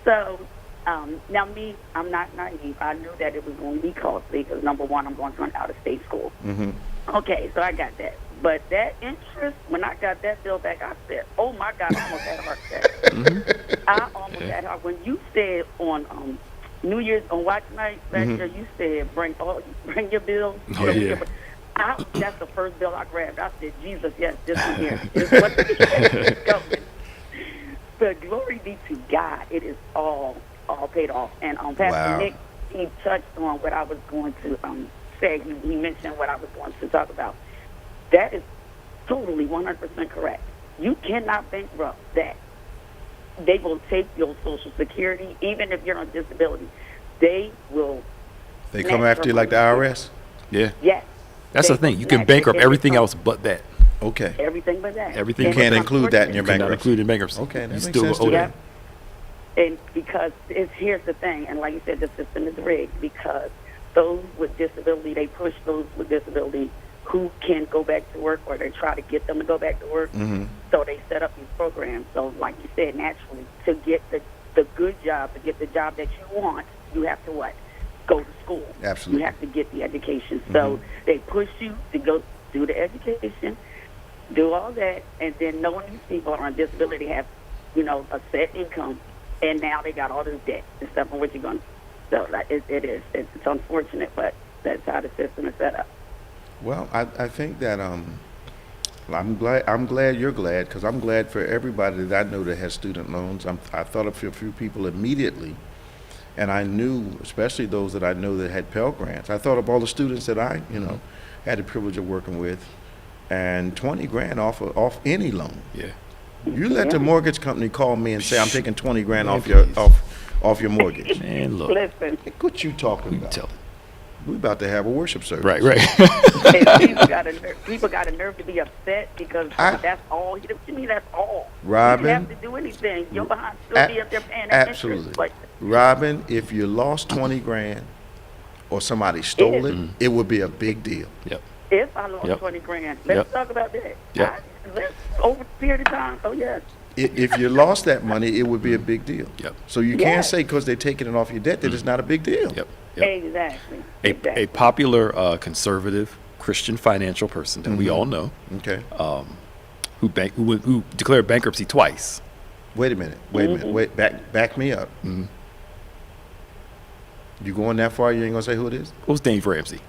So Now me, I'm not naive. I knew that it was going to be costly because, number one, I'm going to an out-of-state school. Mm-hmm. Okay, so I got that. But that interest, when I got that bill back, I said, oh, my God, I almost had a heart attack. I almost had a heart. When you said on New Year's, on Watch Night last year, you said, bring your bills. Oh, yeah. That's the first bill I grabbed. I said, Jesus, yes, this one here. This is what the government. But glory be to God, it is all paid off. And Pastor Nick, he touched on what I was going to say. He mentioned what I was going to talk about. That is totally 100% correct. You cannot bankrupt that. They will take your Social Security, even if you're on disability. They will. They come after you like the IRS? Yeah. Yes. That's the thing. You can bankrupt everything else but that. Okay. Everything but that. Everything. You can't include that in your Cannot bankruptcy. include in bankruptcy. Okay, that You makes still sense owe to that. Yeah. And because here's the thing, and like you said, the system is rigged because those with disability, they push those with disability who can go back to work, or they try to get them to go back to work. Mm-hmm. So they set up these programs. So like you said, naturally, to get the good job, to get the job that you want, you have to what? Go to school. Absolutely. You have to get the education. So they push you to go do the education, do all that, and then knowing these people are on disability have, a set income, and now they got all this debt and stuff. And what you're going to, so it's unfortunate, but that's how the system is set up. Well, I think that I'm glad you're glad, because I'm glad for everybody that I know that has student loans. I thought of a few people immediately, and I knew, especially those that I know that had Pell Grants. I thought of all the students that I, had the privilege of working with, and 20 grand off any loan. Yeah. You let the mortgage company call me and say, I'm taking 20 grand Man, off your please. off your mortgage. Man, look. Listen, What you talking You about? tell We're about to have a worship service. Right, right. people got a nerve to be upset because that's all. What you mean that's all? Robin, You didn't have to do anything. You're behind still be up there paying that absolutely. interest. But Robin, if you lost 20 grand or somebody stole it, it would be a big deal. Yep. if I lost Yep. 20 grand, let's Yep. talk about that. Yep. Let's over a period of time. Oh yes. If you lost that money, it would be a big deal. Yep. So you Yeah. can't say because they're taking it off your debt that it's not a big deal. Yep. Yep. Exactly. A Exactly. popular conservative Christian financial person that we all know, Okay. who declared bankruptcy twice. Wait a minute. Wait. Back me up. You going that far? You ain't gonna say who it is? It was Dave Ramsey.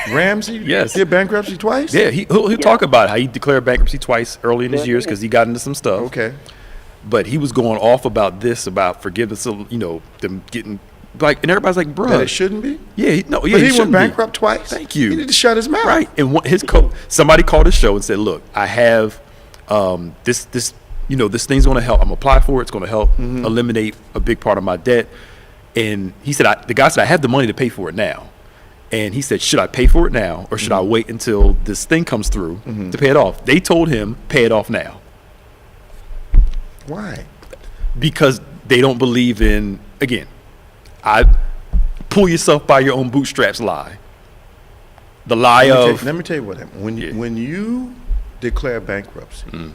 Ramsey? Yes. Did bankruptcy twice? Yeah, he'll talk about how he declared bankruptcy twice early in his years because he got into some stuff. Okay. But he was going off about forgiveness of, them getting like, and everybody's like, bruh. That it shouldn't be. Yeah, he But he went shouldn't be. bankrupt twice. Thank you. He need to shut his mouth. Right, and somebody called his show and said, "Look, I have this thing's going to help. I'm gonna apply for it. It's going to help eliminate a big part of my debt." And he said, the guy said, "I have the money to pay for it now." And he said, "Should I pay for it now, or should I wait until this thing comes through to pay it off?" They told him, "Pay it off now," Why? because they don't believe in, again, I pull yourself by your own bootstraps lie. The lie of Let me tell you what happened. Yeah. When you declare bankruptcy,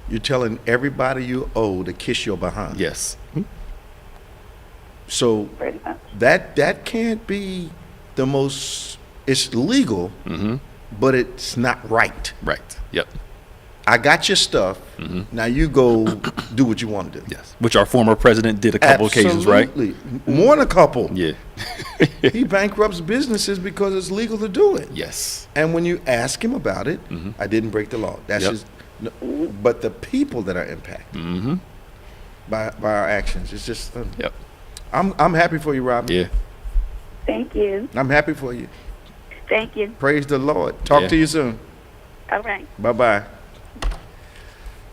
you're telling everybody you owe to kiss your behind. yes. So Pretty much. that can't be the most. It's legal, but it's not right. Right. Yep. I got your stuff. Now you go do what you want to do. Yes. Which our former president did a couple occasions, right? Absolutely. More than a couple. Yeah. He bankrupts businesses because it's legal to do it. Yes. And when you ask him about it, I didn't break the law. That's Yep. just. No, but the people that are impacted by our actions, it's just. Yep. I'm happy for you, Robin. Yeah. Thank you. I'm happy for you. Thank you. Praise the Lord. Talk Yeah. to you soon. All right. Bye-bye.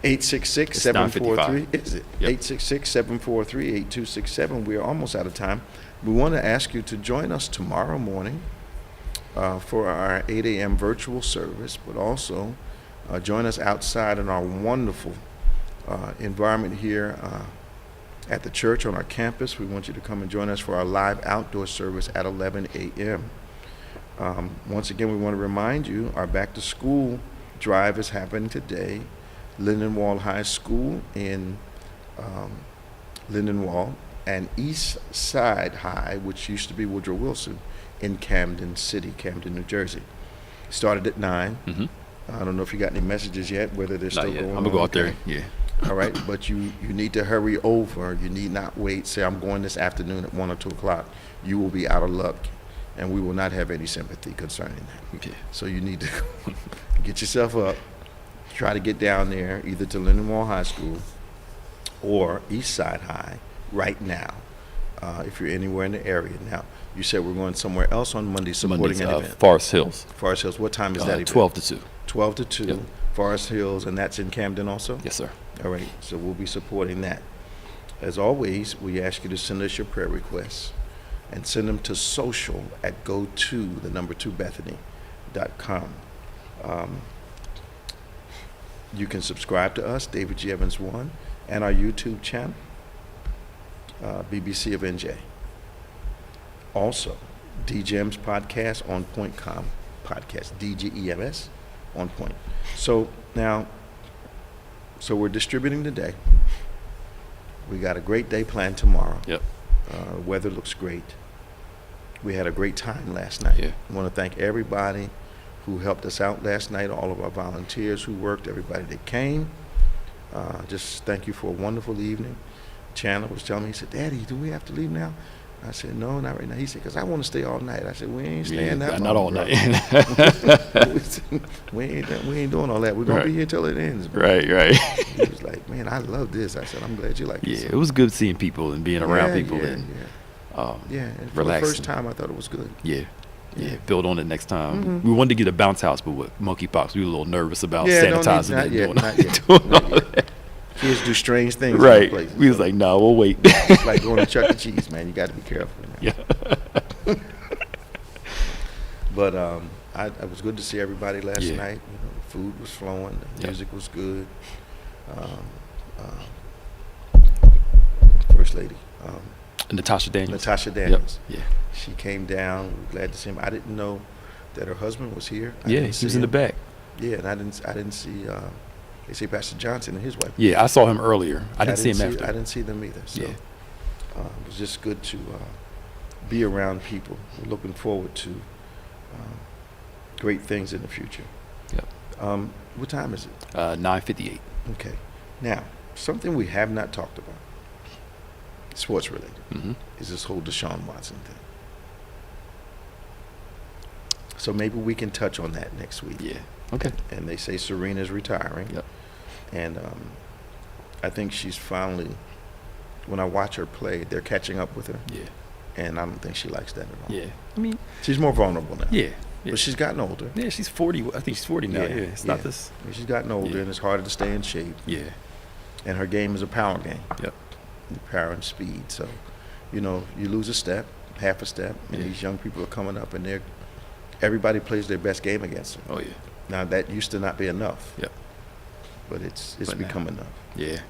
866-743. 9:55. Is it? Yep. 866-743-8267. We are almost out of time. We want to ask you to join us tomorrow morning for our 8 a.m. virtual service, but also join us outside in our wonderful environment here at the church on our campus. We want you to come and join us for our live outdoor service at 11 a.m. Once again, we want to remind you our back to school drive is happening today. Lindenwold High School in Lindenwold and East Side High, which used to be Woodrow Wilson, in Camden City, Camden, New Jersey. Started at 9. Mm-hmm. I don't know if you got any messages yet, whether they're still Not yet. going I'm on. gonna go out Okay. there. Yeah. All right, but you need to hurry over. You need not wait. Say, I'm going this afternoon at 1 or 2 o'clock. You will be out of luck, and we will not have any sympathy concerning that. Okay. So you need to get yourself up, try to get down there, either to Lindenwold High School or East Side High right now, if you're anywhere in the area. Now, you said we're going somewhere else on Monday supporting Monday's, an event. Forest Hills. Forest Hills. What time is that event? 12 to 2. 12 to 2. Yep. Forest Hills, and that's in Camden also? Yes, sir. All right, so we'll be supporting that. As always, we ask you to send us your prayer requests and send them to social at go2Bethany.com. You can subscribe to us, David G. Evans 1, and our YouTube channel, BBC of NJ. Also, DGEM's podcast, OnPointe podcast, DGEMS, On Point. So now, we're distributing today. We got a great day planned tomorrow. Yep. Weather looks great. We had a great time last night. Yeah. I want to thank everybody who helped us out last night, all of our volunteers who worked, everybody that came. Just thank you for a wonderful evening. Chandler was telling me, he said, Daddy, do we have to leave now? I said, no, not right now. He said, because I want to stay all night. I said, we ain't staying that long. Not all bro. night. we ain't doing all that. We're going to be here till it ends. Bro. Right. He was like, man, I love this. I said, I'm glad you like it. Yeah, it was good seeing people and being around people. Yeah, and, yeah. And for relaxing. the first time, I thought it was good. Yeah. Yeah. Build on it next time. Mhm. We wanted to get a bounce house, but with monkeypox, we were a little nervous about Yeah, sanitizing not it. yet, and not doing yet, doing not all yet. that. Kids do strange things. in Right. places, We was so like, no, we'll wait. it's like going to Chuck E. Cheese, man. You got to be careful. Man. Yeah. But it was good to see everybody last Yeah. night. You know, the food was flowing, the Yep. music was good. First Lady, Natasha Daniels. Natasha Daniels. Yep. Yeah. She came down. We were glad to see him. I didn't know that her husband was here. I Yeah, didn't he was see in the him. back. Yeah, and I didn't see. They say Pastor Johnson and his wife. Yeah, I saw him earlier. I didn't see him after. I didn't see them either. So Yeah. it was just good to be around people. We're looking forward to great things in the future. Yep. What time is it? 9:58. Okay. Now, something we have not talked about, sports related, Mm-hmm. is this whole Deshaun Watson thing. So maybe we can touch on that next week. Yeah. Okay. And they say Serena's retiring. Yep. And I think she's finally, when I watch her play, they're catching up with her. Yeah. And I don't think she likes that at all. Yeah. I mean, She's more vulnerable now. yeah. Yeah. But she's gotten older. Yeah, she's 40. I think she's 40 now. Yeah. It's not this. I mean, she's gotten older, Yeah. and it's harder to stay in shape. Yeah. And her game is a power game. Yep. Power and speed. So, you lose a step, half a step, and Yeah. these young people are coming up, and everybody plays their best game against them. Oh, yeah. Now, that used to not be enough. Yep. But it's But now. become enough. Yeah.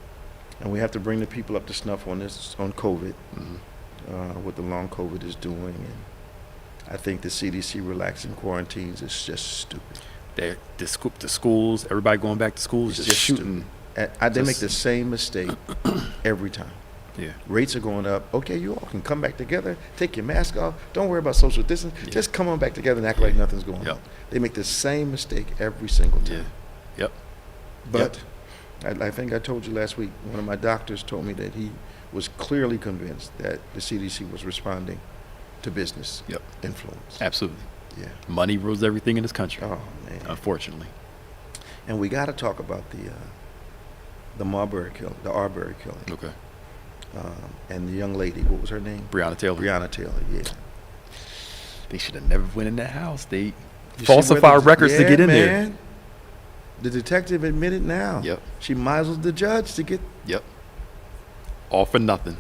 And we have to bring the people up to snuff on COVID, Mm-hmm. what the long COVID is doing. And I think the CDC relaxing quarantines is just stupid. The schools, everybody going back to schools, It's just shooting. stupid. They make the same mistake every time. Yeah. Rates are going up. Okay, you all can come back together. Take your mask off. Don't worry about social distance. Yeah. Just come on back together and act like nothing's going Yep. on. They make the same mistake every single time. Yeah. Yep. But I think I told you last week, one of my doctors told me that he was clearly convinced that the CDC was responding to business Yep. influence. Absolutely. Yeah. Money rules everything in this country. Oh, man. Unfortunately. And we got to talk about the Marbury killing, the Arbery killing. Okay. And the young lady, what was her name? Breonna Taylor. Breonna Taylor, yeah. They should have never went in that house. They You see falsified where the- records to Yeah, get in man. The detective admitted now. there. Yep. She misled the judge to get, Yep. All for nothing.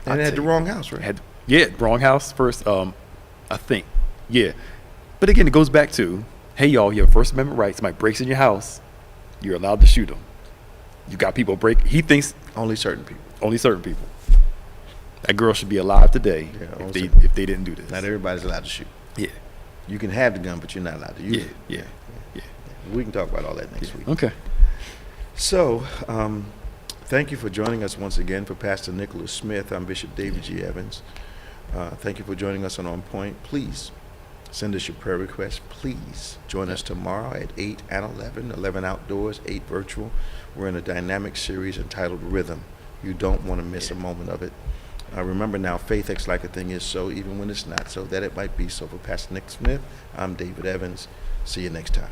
and it had the wrong house, right? Wrong house first. I think. Yeah. But again, it goes back to, hey, y'all, you have First Amendment rights. Somebody breaks in your house, you're allowed to shoot them. You got people break. He thinks Only certain people. only certain people. That girl should be alive today Yeah, if only they certain- if they didn't do this. Not everybody's allowed to shoot. Yeah. You can have the gun, but you're not allowed to use Yeah. it. Yeah. Yeah. We can talk about all that next week. Okay. So, Thank you for joining us once again. For Pastor Nicholas Smith, I'm Bishop David G. Evans. Thank you for joining us on Point. Please send us your prayer requests. Please join us tomorrow at 8 and 11, 11 outdoors, 8 virtual. We're in a dynamic series entitled Rhythm. You don't want to miss a moment of it. Remember now, faith acts like a thing is so, even when it's not so, that it might be so. For Pastor Nick Smith, I'm David Evans. See you next time.